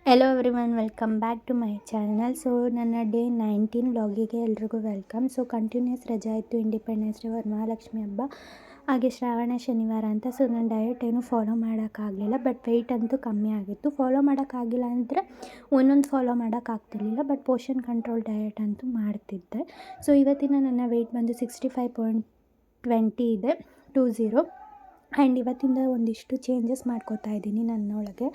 Hello everyone, welcome back to my channel. So ನನ್ನ day 19 ವ್ಲಾಗಿಗೆ ಎಲ್ರಿಗೂ ವೆಲ್ಕಮ್. ಸೊ ಕಂಟಿನ್ಯೂಸ್ ರಜೆ ಇತ್ತು, ಇಂಡಿಪೆಂಡೆನ್ಸ್ ಡೇ, ವರಮಹಾಲಕ್ಷ್ಮಿ ಹಬ್ಬ, ಹಾಗೆ ಶ್ರಾವಣ ಶನಿವಾರ ಅಂತ. ಸೊ ನಾನು ಡಯಟ್ ಏನು ಫಾಲೋ ಮಾಡೋಕ್ಕಾಗಲಿಲ್ಲ, ಬಟ್ ವೆಯ್ಟ್ ಅಂತೂ ಕಮ್ಮಿ ಆಗಿತ್ತು. ಫಾಲೋ ಮಾಡೋಕ್ಕಾಗಿಲ್ಲ ಅಂದರೆ ಒಂದೊಂದು ಫಾಲೋ ಮಾಡೋಕ್ಕಾಗ್ತಿರ್ಲಿಲ್ಲ, ಬಟ್ ಪೋರ್ಷನ್ ಕಂಟ್ರೋಲ್ ಡಯಟ್ ಅಂತೂ ಮಾಡ್ತಿದ್ದೆ. ಸೊ ಇವತ್ತಿನ ನನ್ನ ವೆಯ್ಟ್ ಬಂದು 65.20 ಇದೆ, 20. ಆ್ಯಂಡ್ ಇವತ್ತಿಂದ ಒಂದಿಷ್ಟು ಚೇಂಜಸ್ ಮಾಡ್ಕೋತಾ ಇದ್ದೀನಿ ನನ್ನೊಳಗೆ.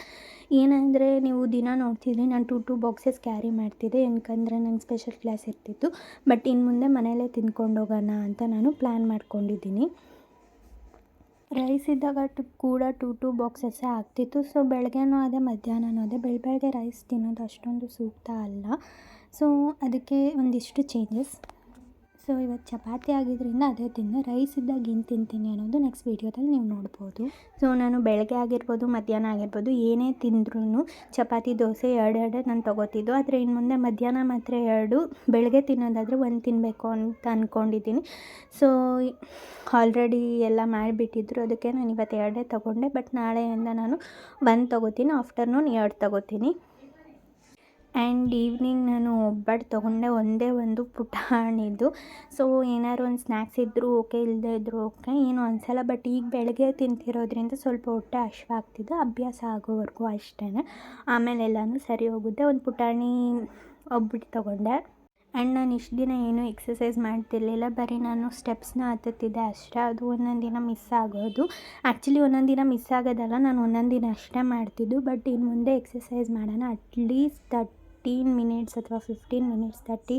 ಏನಂದರೆ, ನೀವು ದಿನ ನೋಡ್ತಿದ್ರಿ ನಾನು 2 ಬಾಕ್ಸಸ್ ಕ್ಯಾರಿ ಮಾಡ್ತಿದ್ದೆ, ಏನಕ್ಕಂದರೆ ನಂಗೆ ಸ್ಪೆಷಲ್ ಕ್ಲಾಸ್ ಇರ್ತಿತ್ತು. ಬಟ್ ಇನ್ನು ಮುಂದೆ ಮನೆಯಲ್ಲೇ ತಿಂದ್ಕೊಂಡು ಹೋಗೋಣ ಅಂತ ನಾನು ಪ್ಲ್ಯಾನ್ ಮಾಡ್ಕೊಂಡಿದ್ದೀನಿ. ರೈಸ್ ಇದ್ದಾಗ ಕೂಡ 2 ಬಾಕ್ಸಸ್ಸೇ ಆಗ್ತಿತ್ತು. ಸೊ ಬೆಳಗ್ಗೆನೂ ಅದೇ, ಮಧ್ಯಾಹ್ನನೂ ಅದೇ. ಬೆಳಗ್ಗೆ ರೈಸ್ ತಿನ್ನೋದು ಅಷ್ಟೊಂದು ಸೂಕ್ತ ಅಲ್ಲ. ಸೊ ಅದಕ್ಕೆ ಒಂದಿಷ್ಟು ಚೇಂಜಸ್. ಸೊ ಇವತ್ತು ಚಪಾತಿ ಆಗಿದ್ದರಿಂದ ಅದೇ ತಿಂದೆ. ರೈಸ್ ಇದ್ದಾಗ ಏನು ತಿಂತೀನಿ ಅನ್ನೋದು ನೆಕ್ಸ್ಟ್ ವೀಡಿಯೋದಲ್ಲಿ ನೀವು ನೋಡ್ಬೋದು. ಸೊ ನಾನು ಬೆಳಗ್ಗೆ ಆಗಿರ್ಬೋದು, ಮಧ್ಯಾಹ್ನ ಆಗಿರ್ಬೋದು, ಏನೇ ತಿಂದ್ರೂ ಚಪಾತಿ, ದೋಸೆ ಎರಡೆರಡೇ ನಾನು ತೊಗೋತಿದ್ದು. ಆದರೆ ಇನ್ನು ಮುಂದೆ ಮಧ್ಯಾಹ್ನ ಮಾತ್ರ 2, ಬೆಳಗ್ಗೆ ತಿನ್ನೋದಾದರೆ 1 ತಿನ್ನಬೇಕು ಅಂತ ಅಂದ್ಕೊಂಡಿದ್ದೀನಿ. ಸೊ ಆಲ್ರೆಡಿ ಎಲ್ಲ ಮಾಡಿಬಿಟ್ಟಿದ್ರು, ಅದಕ್ಕೆ ನಾನು ಇವತ್ತು 2 ತೊಗೊಂಡೆ. ಬಟ್ ನಾಳೆಯಿಂದ ನಾನು 1 ತೊಗೋತೀನಿ, ಆಫ್ಟರ್ನೂನ್ 2 ತೊಗೋತೀನಿ. ಆ್ಯಂಡ್ ಈವ್ನಿಂಗ್ ನಾನು ಒಬ್ಬಟ್ಟು ತೊಗೊಂಡೆ, ಒಂದೇ ಒಂದು ಪುಟಾಣಿದು. ಸೊ ಏನಾದ್ರು ಒಂದು ಸ್ನ್ಯಾಕ್ಸ್ ಇದ್ದರೂ ಓಕೆ, ಇಲ್ಲದೇ ಇದ್ದರೂ ಓಕೆ, ಏನೂ ಅನಿಸಲ್ಲ. ಬಟ್ ಈಗ ಬೆಳಗ್ಗೆ ತಿಂತಿರೋದ್ರಿಂದ ಸ್ವಲ್ಪ ಹೊಟ್ಟೆ ಹಶ್ವಾಗ್ತಿದೆ, ಅಭ್ಯಾಸ ಆಗೋವರೆಗೂ ಅಷ್ಟೇ. ಆಮೇಲೆ ಎಲ್ಲನೂ ಸರಿ ಹೋಗುತ್ತೆ. ಒಂದು ಪುಟಾಣಿ ಒಬ್ಬಟ್ಟು ತೊಗೊಂಡೆ. ಆ್ಯಂಡ್ ನಾನು ಇಷ್ಟು ದಿನ ಏನೂ ಎಕ್ಸಸೈಸ್ ಮಾಡ್ತಿರ್ಲಿಲ್ಲ, ಬರೀ ನಾನು ಸ್ಟೆಪ್ಸ್ನ ಹತ್ತುತ್ತಿದ್ದೆ ಅಷ್ಟೇ. ಅದು ಒಂದೊಂದು ದಿನ ಮಿಸ್ ಆಗೋದು. ಆ್ಯಕ್ಚುಲಿ ಒಂದೊಂದು ದಿನ ಮಿಸ್ ಆಗೋದಲ್ಲ, ನಾನು ಒಂದೊಂದು ದಿನ ಅಷ್ಟೇ ಮಾಡ್ತಿದ್ದು. ಬಟ್ ಇನ್ನು ಮುಂದೆ ಎಕ್ಸಸೈಸ್ ಮಾಡೋಣ, ಅಟ್ಲೀಸ್ಟ್ 13 ಮಿನಿಟ್ಸ್ ಅಥವಾ 15 ಮಿನಿಟ್ಸ್, 30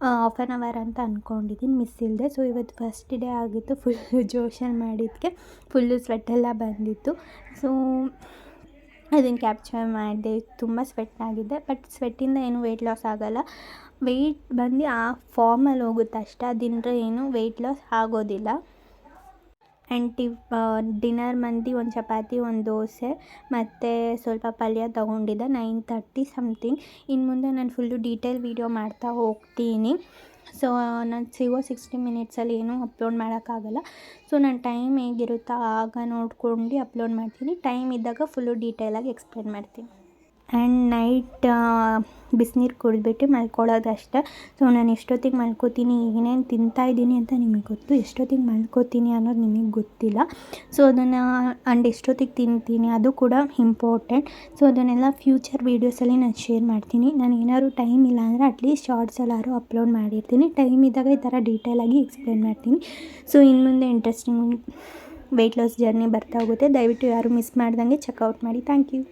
ಹಾಫ್ ಆನ್ ಅವರ್ ಅಂತ ಅಂದ್ಕೊಂಡಿದ್ದೀನಿ, ಮಿಸ್ ಇಲ್ಲದೆ. ಸೊ ಇವತ್ತು ಫಸ್ಟ್ ಡೇ ಆಗಿತ್ತು, ಫುಲ್ಲು ಜೋಶಲ್ಲಿ ಮಾಡಿದ್ದಕ್ಕೆ ಫುಲ್ಲು ಸ್ವೆಟ್ಟೆಲ್ಲ ಬಂದಿತ್ತು. ಸೊ ಅದನ್ನು ಕ್ಯಾಪ್ಚರ್ ಮಾಡಿದೆ. ತುಂಬ ಸ್ವೆಟ್ ಆಗಿದ್ದೆ, ಬಟ್ ಸ್ವೆಟ್ಟಿಂದ ಏನು ವೆಯ್ಟ್ ಲಾಸ್ ಆಗೋಲ್ಲ. ವೆಯ್ಟ್ ಬಂದು ಆ ಫಾರ್ಮಲ್ಲಿ ಹೋಗುತ್ತೆ ಅಷ್ಟೇ, ಅದರಿಂದ ಏನು ವೆಯ್ಟ್ ಲಾಸ್ ಆಗೋದಿಲ್ಲ. ಆ್ಯಂಡ್ ಡಿನ್ನರ್ ಮಂದಿ ಒಂದು ಚಪಾತಿ, ಒಂದು ದೋಸೆ ಮತ್ತು ಸ್ವಲ್ಪ ಪಲ್ಯ ತೊಗೊಂಡಿದ್ದೆ. 9:30 ಸಮಥಿಂಗ್. ಇನ್ನು ಮುಂದೆ ನಾನು ಫುಲ್ಲು ಡೀಟೇಲ್ ವೀಡಿಯೋ ಮಾಡ್ತಾ ಹೋಗ್ತೀನಿ. ಸೊ ನಾನು ಸಿಗೋ 60 ಮಿನಿಟ್ಸಲ್ಲಿ ಏನೂ ಅಪ್ಲೋಡ್ ಮಾಡೋಕ್ಕಾಗಲ್ಲ. ಸೊ ನನ್ನ ಟೈಮ್ ಹೇಗಿರುತ್ತೋ ಆಗ ನೋಡ್ಕೊಂಡು ಅಪ್ಲೋಡ್ ಮಾಡ್ತೀನಿ. ಟೈಮ್ ಇದ್ದಾಗ ಫುಲ್ಲು ಡೀಟೇಲಾಗಿ ಎಕ್ಸ್ಪ್ಲೇನ್ ಮಾಡ್ತೀನಿ. ಆ್ಯಂಡ್ ನೈಟ್ ಬಿಸಿನೀರು ಕುಡಿದ್ಬಿಟ್ಟು ಮಲ್ಕೊಳ್ಳೋದು ಅಷ್ಟೇ. ಸೊ ನಾನು ಎಷ್ಟೊತ್ತಿಗೆ ಮಲ್ಕೋತೀನಿ, ಏನೇನು ತಿಂತಾಯಿದ್ದೀನಿ ಅಂತ ನಿಮಗೆ ಗೊತ್ತು, ಎಷ್ಟೊತ್ತಿಗೆ ಮಲ್ಕೋತೀನಿ ಅನ್ನೋದು ನಿಮಗೆ ಗೊತ್ತಿಲ್ಲ. ಸೊ ಅದನ್ನು ಆ್ಯಂಡ್ ಎಷ್ಟೊತ್ತಿಗೆ ತಿಂತೀನಿ ಅದು ಕೂಡ ಇಂಪಾರ್ಟೆಂಟ್. ಸೊ ಅದನ್ನೆಲ್ಲ ಫ್ಯೂಚರ್ ವೀಡಿಯೋಸಲ್ಲಿ ನಾನು ಶೇರ್ ಮಾಡ್ತೀನಿ. ನಾನು ಏನಾದ್ರು ಟೈಮ್ ಇಲ್ಲ ಅಂದರೆ ಅಟ್ಲೀಸ್ಟ್ ಶಾರ್ಟ್ಸಲ್ಲಾದ್ರು ಅಪ್ಲೋಡ್ ಮಾಡಿರ್ತೀನಿ. ಟೈಮ್ ಇದ್ದಾಗ ಈ ಥರ ಡೀಟೇಲಾಗಿ ಎಕ್ಸ್ಪ್ಲೇನ್ ಮಾಡ್ತೀನಿ. ಸೊ ಇನ್ನು ಮುಂದೆ ಇಂಟ್ರೆಸ್ಟಿಂಗ್ ವೆಯ್ಟ್ ಲಾಸ್ ಜರ್ನಿ ಬರ್ತಾ ಹೋಗುತ್ತೆ. ದಯವಿಟ್ಟು ಯಾರು ಮಿಸ್ ಮಾಡ್ದಂಗೆ ಚೆಕ್ಔಟ್ ಮಾಡಿ. Thank you.